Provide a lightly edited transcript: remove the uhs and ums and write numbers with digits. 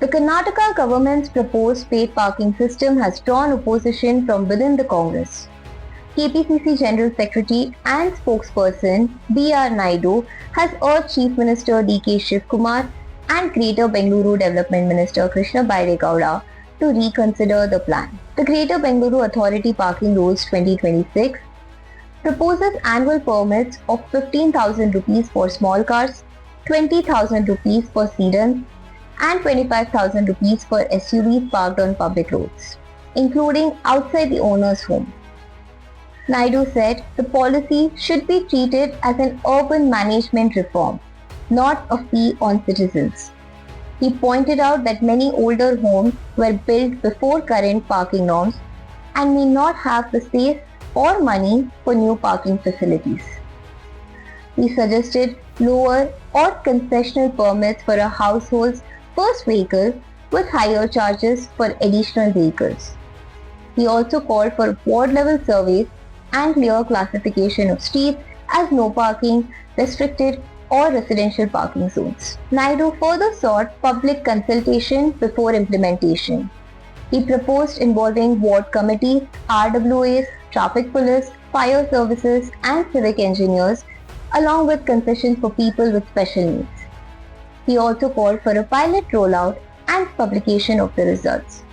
The Karnataka government's proposed paid parking system has drawn opposition from within the Congress. KPCC General Secretary and spokesperson B.R. Naidu has urged Chief Minister D.K. Shivkumar and Greater Bengaluru Development Minister Krishna Bairegowda to reconsider the plan. The Greater Bengaluru Authority Parking Rules 2026 proposes annual permits of 15,000 rupees for small cars, 20,000 rupees for sedans, and 25,000 rupees for SUVs parked on public roads, including outside the owner's home. Naidu said the policy should be treated as an urban management reform, not a fee on citizens. He pointed out that many older homes were built before current parking norms and may not have the space or money for new parking facilities. He suggested lower or concessional permits for a household's first vehicle with higher charges for additional vehicles. He also called for ward-level surveys and clear classification of streets as no parking, restricted or residential parking zones. Naidu further sought public consultation before implementation. He proposed involving ward committees, RWAs, traffic police, fire services and civic engineers along with concessions for people with special needs. He also called for a pilot rollout and publication of the results.